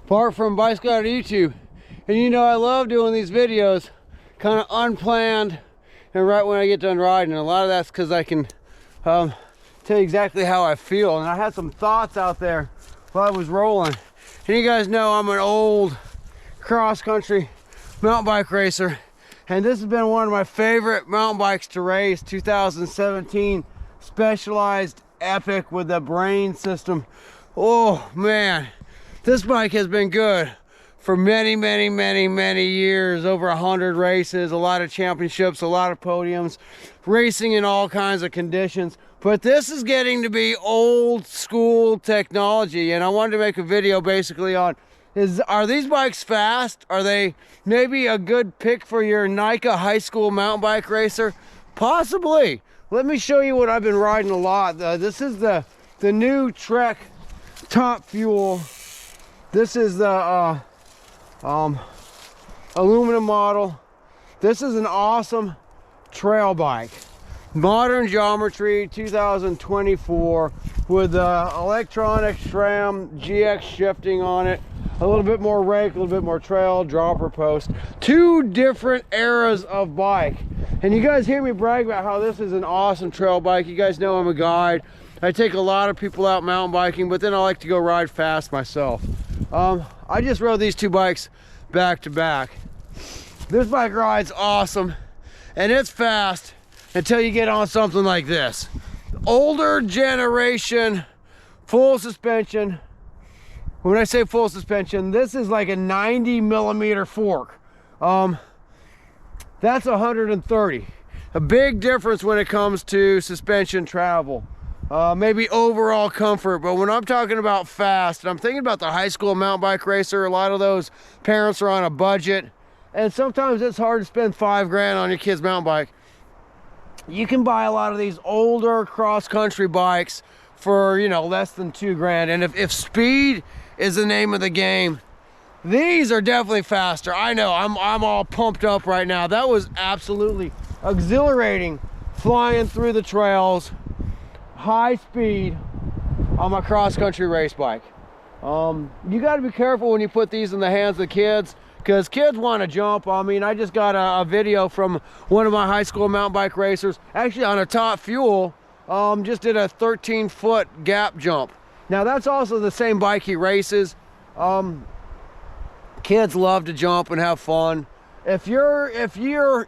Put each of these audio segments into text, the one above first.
Apart from Bike Scout YouTube, and you know I love doing these videos kind of unplanned and right when I get done riding, and a lot of that's because I can tell you exactly how I feel. And I had some thoughts out there while I was rolling, and you guys know I'm an old cross-country mountain bike racer, and this has been one of my favorite mountain bikes to race. 2017 Specialized Epic with the Brain system. Oh man, this bike has been good for many years, over 100 races, a lot of championships, a lot of podiums, racing in all kinds of conditions. But this is getting to be old school technology, and I wanted to make a video basically on, are these bikes fast? Are they maybe a good pick for your NICA high school mountain bike racer? Possibly. Let me show you what I've been riding a lot. This is the new Trek Top Fuel. This is the aluminum model. This is an awesome trail bike. Modern geometry, 2024, with the electronic SRAM GX shifting on it. A little bit more rake, a little bit more trail, dropper post. Two different eras of bike. And you guys hear me brag about how this is an awesome trail bike. You guys know I'm a guide. I take a lot of people out mountain biking, but then I like to go ride fast myself. I just rode these two bikes back to back. This bike rides awesome, and it's fast until you get on something like this. Older generation, full suspension. When I say full suspension, this is like a 90mm fork. That's 130. A big difference when it comes to suspension travel. Maybe overall comfort, but when I'm talking about fast, and I'm thinking about the high school mountain bike racer, a lot of those parents are on a budget, and sometimes it's hard to spend $5 grand on your kid's mountain bike. You can buy a lot of these older cross-country bikes for, you know, less than $2 grand, and if speed is the name of the game, these are definitely faster. I know, I'm all pumped up right now. That was absolutely exhilarating, flying through the trails, high speed on my cross-country race bike. You got to be careful when you put these in the hands of kids, because kids want to jump. I mean, I just got a video from one of my high school mountain bike racers, actually on a Top Fuel, just did a 13-foot gap jump. Now that's also the same bike he races. Kids love to jump and have fun. If you're,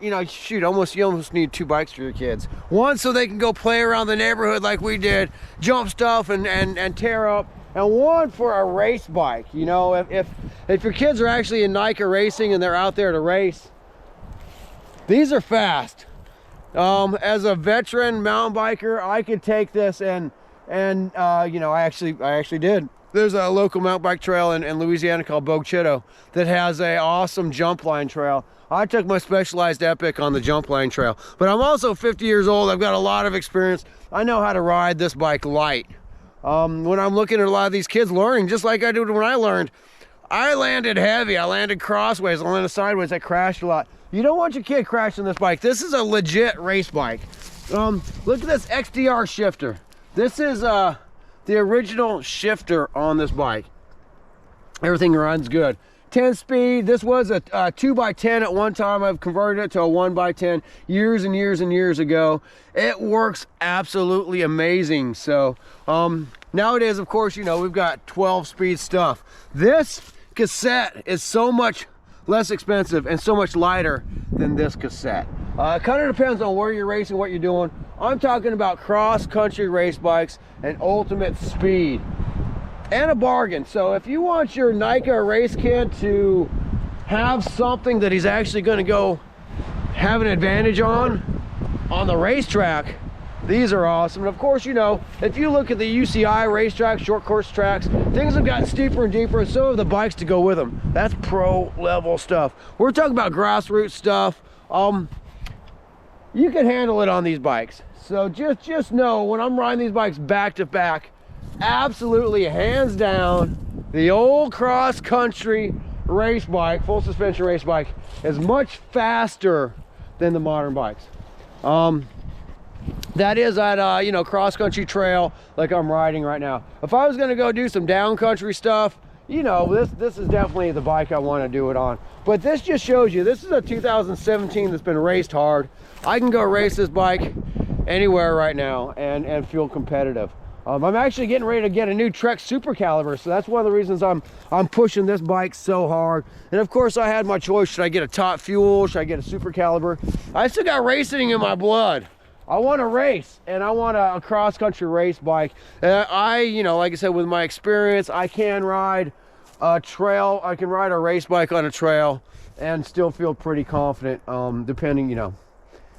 you know, shoot, you almost need two bikes for your kids. One so they can go play around the neighborhood like we did, jump stuff and tear up, and one for a race bike. You know, if your kids are actually in NICA racing and they're out there to race, these are fast. As a veteran mountain biker, I could take this and you know, I actually did. There's a local mountain bike trail in Louisiana called Bogue Chitto that has a awesome jump line trail. I took my Specialized Epic on the jump line trail, but I'm also 50 years old. I've got a lot of experience. I know how to ride this bike light. When I'm looking at a lot of these kids learning, just like I did when I learned, I landed heavy. I landed crossways. I landed sideways. I crashed a lot. You don't want your kid crashing this bike. This is a legit race bike. Look at this XDR shifter. This is the original shifter on this bike. Everything runs good. 10 speed. This was a 2x10 at one time. I've converted it to a 1x10 years and years ago. It works absolutely amazing. So nowadays, of course, you know, we've got 12-speed stuff. This cassette is so much less expensive and so much lighter than this cassette. It kind of depends on where you're racing, what you're doing. I'm talking about cross-country race bikes and ultimate speed and a bargain. So if you want your NICA race kid to have something that he's actually going to go have an advantage on the racetrack, these are awesome. And of course, you know, if you look at the UCI racetracks, short course tracks, things have gotten steeper and deeper, and so have the bikes to go with them. That's pro level stuff. We're talking about grassroots stuff. You can handle it on these bikes. So just know, when I'm riding these bikes back to back, absolutely hands down, the old cross country race bike, full suspension race bike, is much faster than the modern bikes. that is at you know, cross-country trail like I'm riding right now. If I was gonna go do some down country stuff, you know, this is definitely the bike I want to do it on. But this just shows you, this is a 2017 that's been raced hard. I can go race this bike anywhere right now and feel competitive. I'm actually getting ready to get a new Trek Super Caliber, so that's one of the reasons I'm pushing this bike so hard. And of course, I had my choice: should I get a Top Fuel? Should I get a Super Caliber? I still got racing in my blood. I want to race, and I want a cross-country race bike. And you know, like I said, with my experience, I can ride a trail. I can ride a race bike on a trail and still feel pretty confident, depending, you know,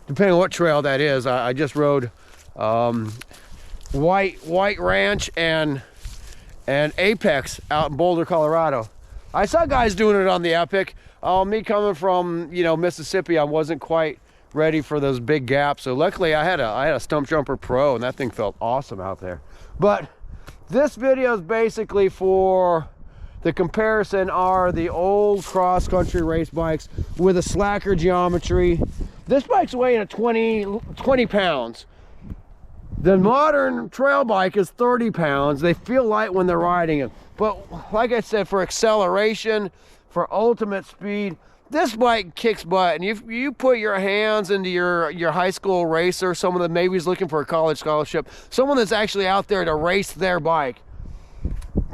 depending on what trail that is. I just rode White Ranch and Apex out in Boulder, Colorado. I saw guys doing it on the Epic. Me coming from, you know, Mississippi, I wasn't quite ready for those big gaps. So luckily I had a Stumpjumper Pro, and that thing felt awesome out there. But this video is basically for the comparison are the old cross-country race bikes with a slacker geometry. This bike's weighing at 20 pounds. The modern trail bike is 30 pounds. They feel light when they're riding it. But like I said, for acceleration, for ultimate speed, this bike kicks butt. And if you put your hands into your high school racer, someone that maybe is looking for a college scholarship, someone that's actually out there to race their bike,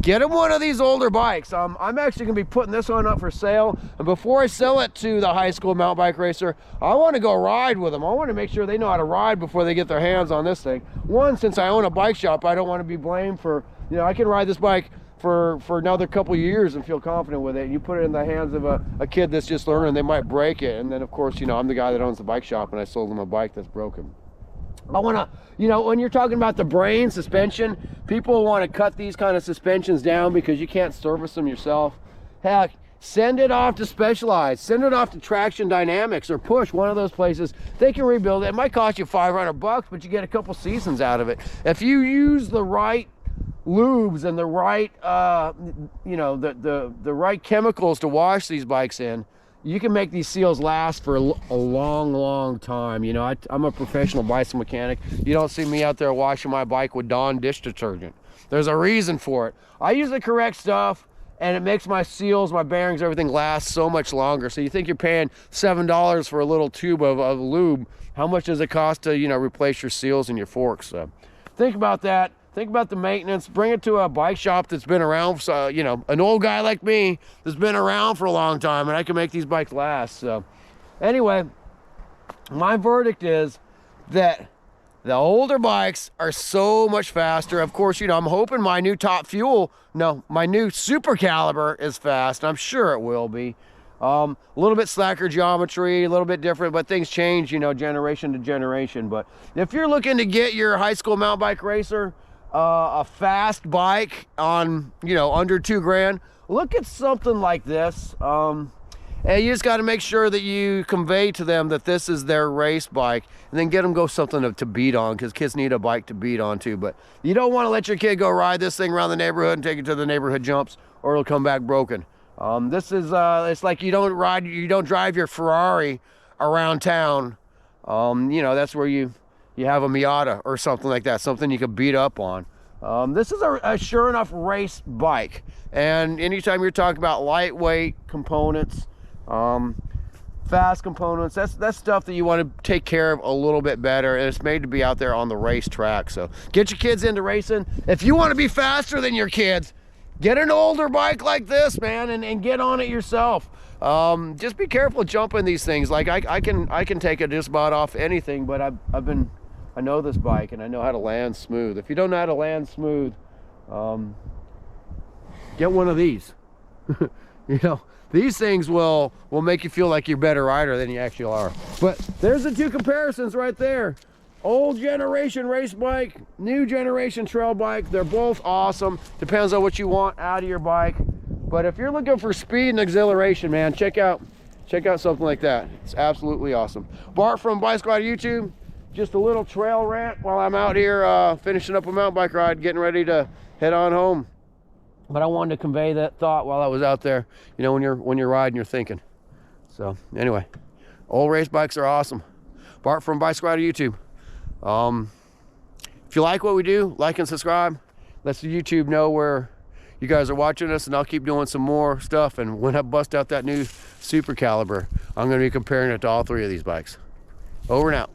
get them one of these older bikes. I'm actually going to be putting this one up for sale. And before I sell it to the high school mountain bike racer, I want to go ride with them. I want to make sure they know how to ride before they get their hands on this thing. One, since I own a bike shop, I don't want to be blamed for, you know, I can ride this bike for another couple years and feel confident with it. You put it in the hands of a kid that's just learning, they might break it. And then, of course, you know, I'm the guy that owns the bike shop, and I sold them a bike that's broken. I want to, you know, when you're talking about the brain suspension, people want to cut these kind of suspensions down because you can't service them yourself. Heck, send it off to Specialized, send it off to Traction Dynamics or Push, one of those places. They can rebuild it. It might cost you $500, but you get a couple seasons out of it. If you use the right lubes and the right, you know, the right chemicals to wash these bikes in, you can make these seals last for a long time. You know, I'm a professional bicycle mechanic. You don't see me out there washing my bike with Dawn dish detergent. There's a reason for it. I use the correct stuff, and it makes my seals, my bearings, everything last so much longer. So you think you're paying $7 for a little tube of lube. How much does it cost to, you know, replace your seals and your forks? So think about that. Think about the maintenance. Bring it to a bike shop that's been around, so, you know, an old guy like me that's been around for a long time, and I can make these bikes last. So anyway, my verdict is that the older bikes are so much faster. Of course, you know, I'm hoping my new Top Fuel, no, my new Super Caliber is fast. I'm sure it will be. A little bit slacker geometry, a little bit different, but things change, you know, generation to generation. But if you're looking to get your high school mountain bike racer a fast bike on, you know, under $2,000, look at something like this. And you just got to make sure that you convey to them that this is their race bike, and then get them go something to beat on, because kids need a bike to beat on too. But you don't want to let your kid go ride this thing around the neighborhood and take it to the neighborhood jumps, or it'll come back broken. This is it's like you don't drive your Ferrari around town. You know, that's where you have a Miata or something like that, something you can beat up on. This is a sure enough race bike. And anytime you're talking about lightweight components, fast components, that's stuff that you want to take care of a little bit better, and it's made to be out there on the racetrack. So get your kids into racing. If you want to be faster than your kids, get an older bike like this, man, and get on it yourself. Just be careful jumping these things. Like I can take it just about off anything, but I know this bike, and I know how to land smooth. If you don't know how to land smooth, get one of these. You know, these things will make you feel like you're a better rider than you actually are. But there's the two comparisons right there. Old generation race bike, new generation trail bike. They're both awesome. Depends on what you want out of your bike. But if you're looking for speed and exhilaration, man, check out something like that. It's absolutely awesome. Bart from Bike Squad YouTube. Just a little trail rant while I'm out here finishing up a mountain bike ride, getting ready to head on home. But I wanted to convey that thought while I was out there. You know, when you're riding, you're thinking. So anyway, old race bikes are awesome. Bart from Bike Squad YouTube. If you like what we do, like and subscribe. Let the YouTube know where you guys are watching us, and I'll keep doing some more stuff. And when I bust out that new Super Caliber, I'm going to be comparing it to all three of these bikes. Over and out.